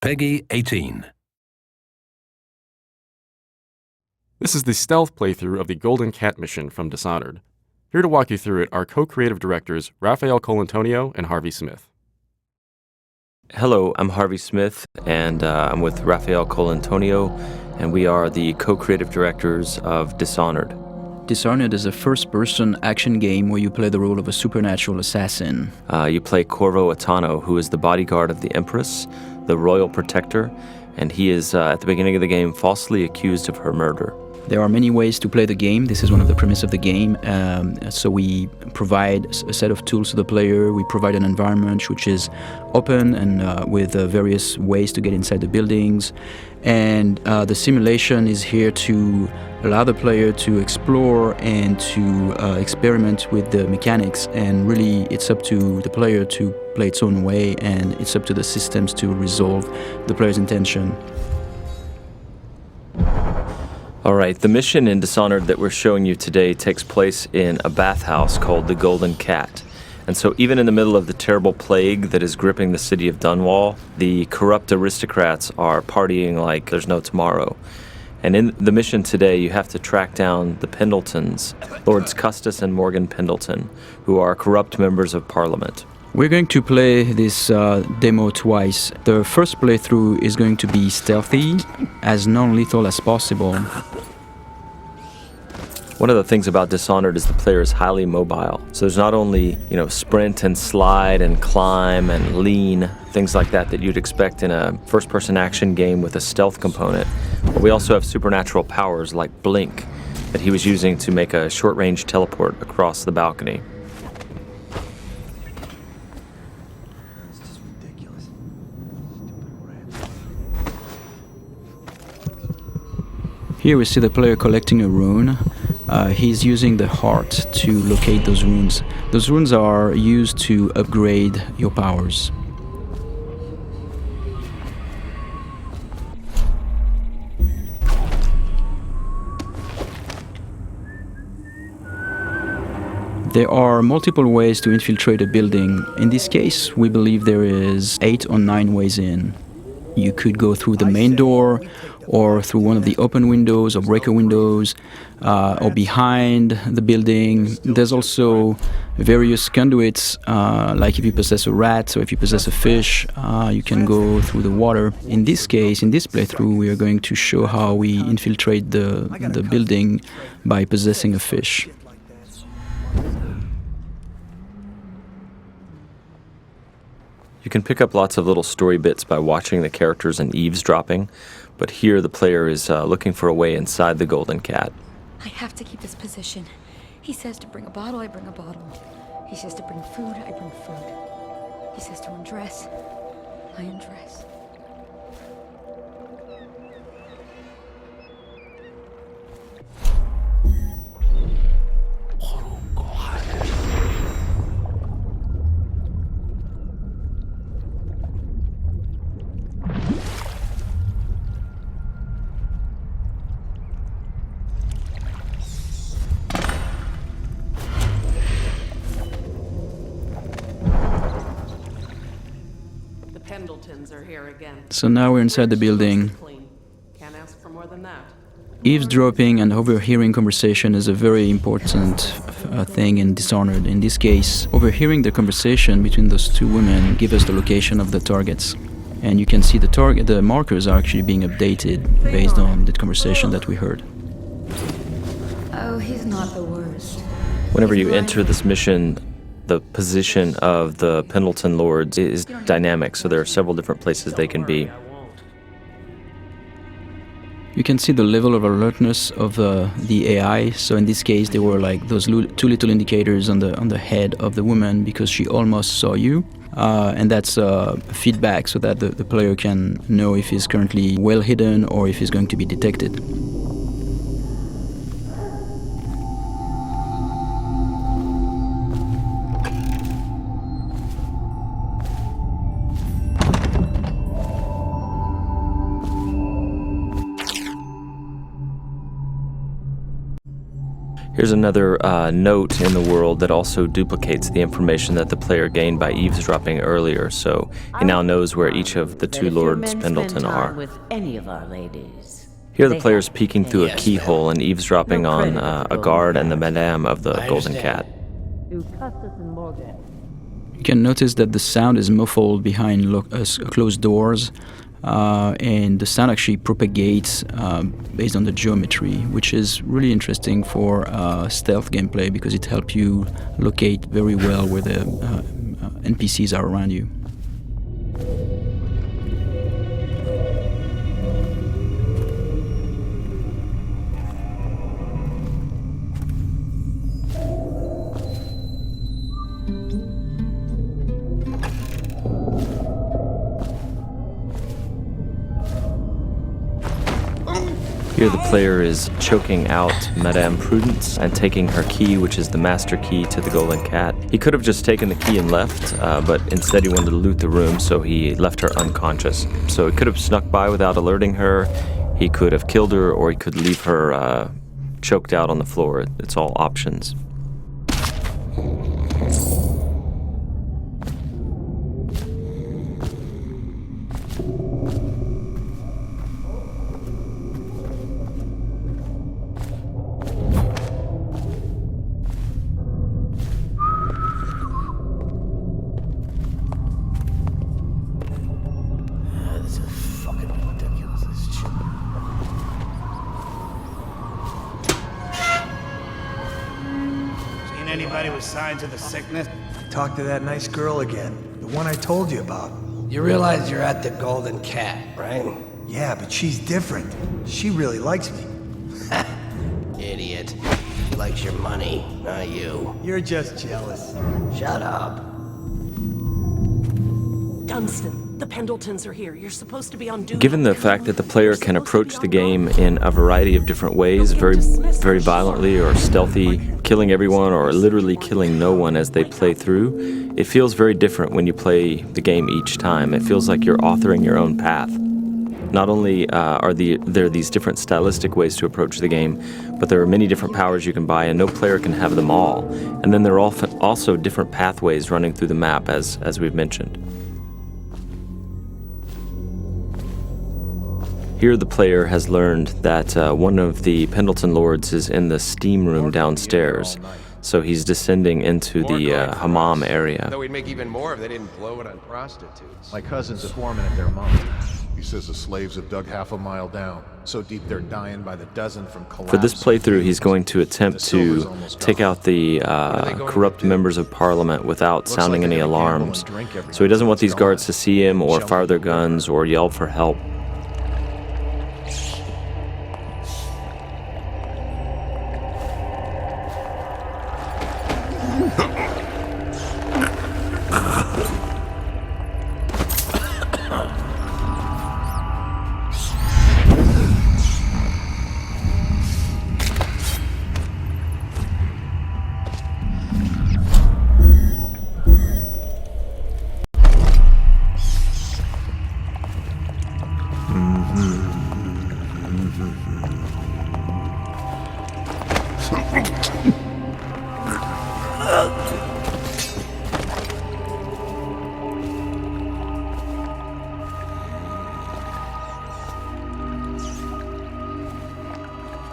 Peggy 18. This is the stealth playthrough of the Golden Cat mission from Dishonored. Here to walk you through it are co-creative directors Raphael Colantonio and Harvey Smith. Hello, I'm Harvey Smith, and I'm with Raphael Colantonio, and we are the co-creative directors of Dishonored. Dishonored is a first-person action game where you play the role of a supernatural assassin. You play Corvo Atano, who is the bodyguard of the Empress, the royal protector, and he is, at the beginning of the game, falsely accused of her murder. There are many ways to play the game. This is one of the premises of the game. So we provide a set of tools to the player. We provide an environment which is open and with various ways to get inside the buildings. And the simulation is here to allow the player to explore and to experiment with the mechanics. And really, it's up to the player to play its own way, and it's up to the systems to resolve the player's intention. All right, the mission in Dishonored that we're showing you today takes place in a bathhouse called the Golden Cat. And so even in the middle of the terrible plague that is gripping the city of Dunwall, the corrupt aristocrats are partying like there's no tomorrow. And in the mission today, you have to track down the Pendletons, Lords Custis and Morgan Pendleton, who are corrupt members of Parliament. We're going to play this demo twice. The first playthrough is going to be stealthy, as non-lethal as possible. One of the things about Dishonored is the player is highly mobile. So there's not only, sprint and slide and climb and lean, things like that you'd expect in a first-person action game with a stealth component. But we also have supernatural powers like Blink that he was using to make a short-range teleport across the balcony. Here we see the player collecting a rune. He's using the heart to locate those runes. Those runes are used to upgrade your powers. There are multiple ways to infiltrate a building. In this case, we believe there is 8 or 9 ways in. You could go through the main door, or through one of the open windows or breaker windows, or behind the building. There's also various conduits, like if you possess a rat or if you possess a fish, you can go through the water. In this case, in this playthrough, we are going to show how we infiltrate the building by possessing a fish. You can pick up lots of little story bits by watching the characters and eavesdropping, but here the player is looking for a way inside the Golden Cat. I have to keep this position. He says to bring a bottle, I bring a bottle. He says to bring food, I bring food. He says to undress, I undress. Pendletons are here again. So now we're inside the building. Can't ask for more than that. Eavesdropping and overhearing conversation is a very important thing in Dishonored. In this case, overhearing the conversation between those two women gives us the location of the targets. And you can see the markers are actually being updated based on the conversation that we heard. Oh, he's not the worst. Whenever you enter this mission, the position of the Pendleton Lords is dynamic, so there are several different places they can be. You can see the level of alertness of the AI. So in this case, there were like those 2 little indicators on the head of the woman because she almost saw you. And that's feedback so that the player can know if he's currently well hidden or if he's going to be detected. Here's another note in the world that also duplicates the information that the player gained by eavesdropping earlier, so he now knows where each of the two Lords Pendleton are. With any of our ladies, Here the player's peeking through a keyhole and eavesdropping on a guard and the madame of the Golden Cat. You can notice that the sound is muffled behind closed doors, and the sound actually propagates based on the geometry, which is really interesting for stealth gameplay because it helps you locate very well where the NPCs are around you. Here the player is choking out Madame Prudence and taking her key, which is the master key to the Golden Cat. He could have just taken the key and left, but instead he wanted to loot the room, so he left her unconscious. So he could have snuck by without alerting her, he could have killed her, or he could leave her choked out on the floor. It's all options. Anybody with signs of the sickness? Talk to that nice girl again. The one I told you about. You realize you're at the Golden Cat, right? Yeah, but she's different. She really likes me. Idiot. She likes your money, not you. You're just jealous. Shut up. Dunstan, the Pendletons are here. You're supposed to be on duty. Given the fact that the player can approach the game in a variety of different ways, very violently or stealthy, killing everyone or literally killing no one as they play through, it feels very different when you play the game each time. It feels like you're authoring your own path. Not only are there these different stylistic ways to approach the game, but there are many different powers you can buy, and no player can have them all. And then there are also different pathways running through the map, as we've mentioned. Here the player has learned that one of the Pendleton Lords is in the steam room downstairs, so he's descending into the hammam area. Though we'd make even more if they didn't blow it on prostitutes. My cousin's swarming at their mom. He says the slaves have dug half a mile down, so deep they're dying by the dozen from collapse. For this playthrough, he's going to attempt to take out the corrupt members of Parliament without sounding any alarms. So he doesn't want these guards to see him or fire their guns or yell for help.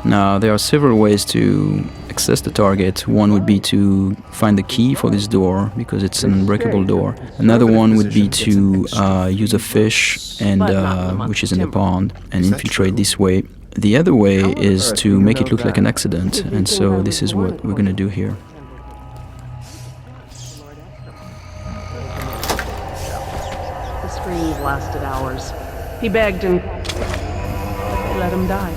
Now, there are several ways to access the target. One would be to find the key for this door, because it's an unbreakable door. Another one would be to use a fish, and which is in the pond, and infiltrate this way. The other way is to make it look like an accident, and so this is what we're going to do here. The screams lasted hours. He begged and they let him die.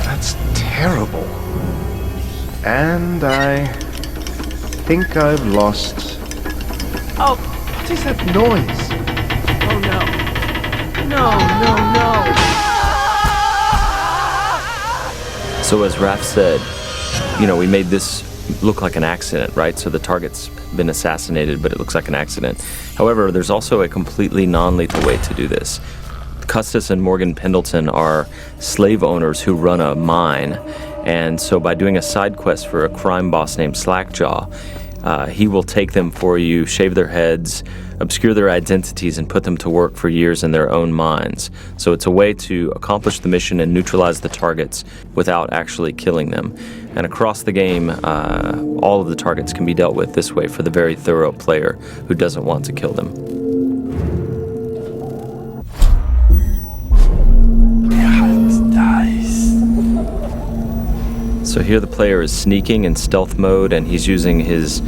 That's terrible. And I think I've lost... Oh, What is that noise? oh no. No. So as Raph said, we made this look like an accident, right? So the target's been assassinated, but it looks like an accident. However, there's also a completely non-lethal way to do this. Custis and Morgan Pendleton are slave owners who run a mine, And so by doing a side quest for a crime boss named Slackjaw, he will take them for you, shave their heads, obscure their identities, and put them to work for years in their own mines. So it's a way to accomplish the mission and neutralize the targets without actually killing them. And across the game, all of the targets can be dealt with this way for the very thorough player who doesn't want to kill them. So here the player is sneaking in stealth mode, and he's using his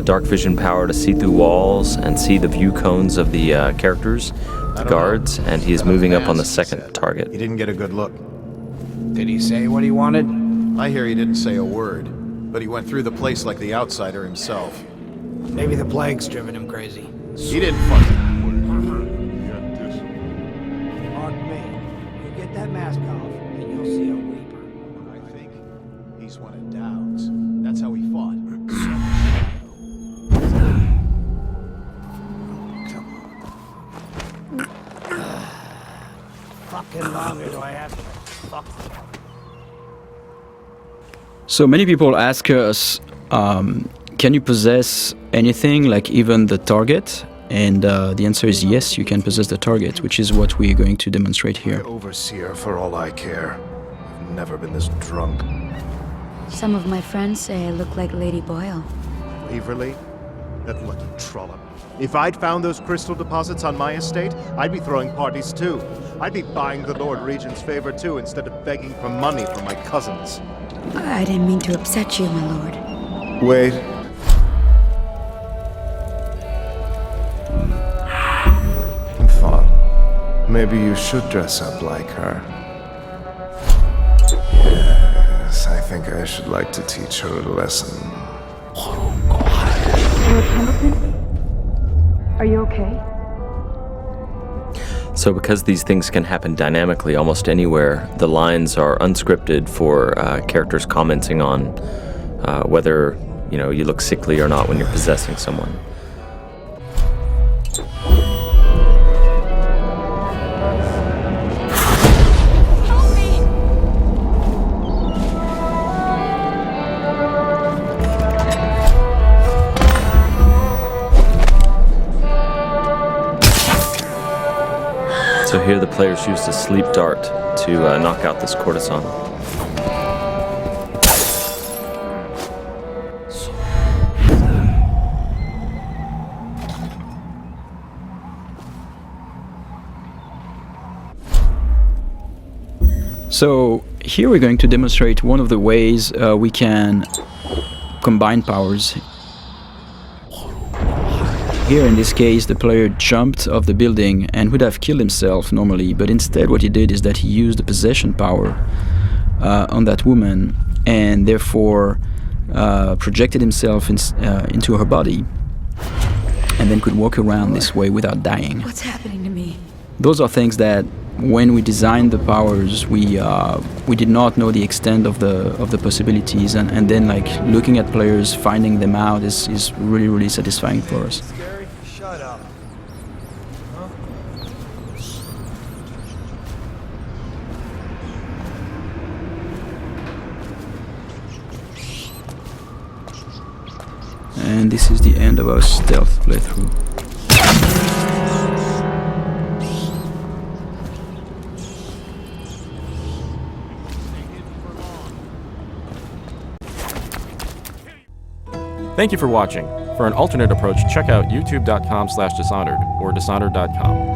dark vision power to see through walls and see the view cones of the characters, the guards, and he is moving up on the second target. He didn't get a good look. Did he say what he wanted? I hear he didn't say a word, but he went through the place like the outsider himself. Maybe the plague's driven him crazy. He didn't fucking... Mark me. You get that mask off, and you'll see a Reaper. I think he's one of Dowd's. That's how he fought. Fucking longer do I have to fuck? So many people ask us, can you possess anything, like even the target? And the answer is yes, you can possess the target, which is what we're going to demonstrate here. Overseer for all I care. I've never been this drunk. Some of my friends say I look like Lady Boyle. Waverly? That lucky trollop. If I'd found those crystal deposits on my estate, I'd be throwing parties too. I'd be buying the Lord Regent's favor too, instead of begging for money from my cousins. I didn't mean to upset you, my lord. Wait. I thought maybe you should dress up like her. Yes, I think I should like to teach her a lesson. Lord Hamilton? Are you okay? So because these things can happen dynamically almost anywhere, the lines are unscripted for characters commenting on whether you look sickly or not when you're possessing someone. So here the players used a sleep dart to knock out this courtesan. So here we're going to demonstrate one of the ways we can combine powers. Here in this case the player jumped off the building and would have killed himself normally, but instead what he did is that he used the possession power on that woman and therefore projected himself into her body and then could walk around this way without dying. What's happening to me? Those are things that when we designed the powers we did not know the extent of the possibilities, and then like looking at players finding them out is really, really satisfying for us. Shut up. Huh? And this is the end of our stealth playthrough. Thank you for watching. For an alternate approach, check out youtube.com/Dishonored or Dishonored.com.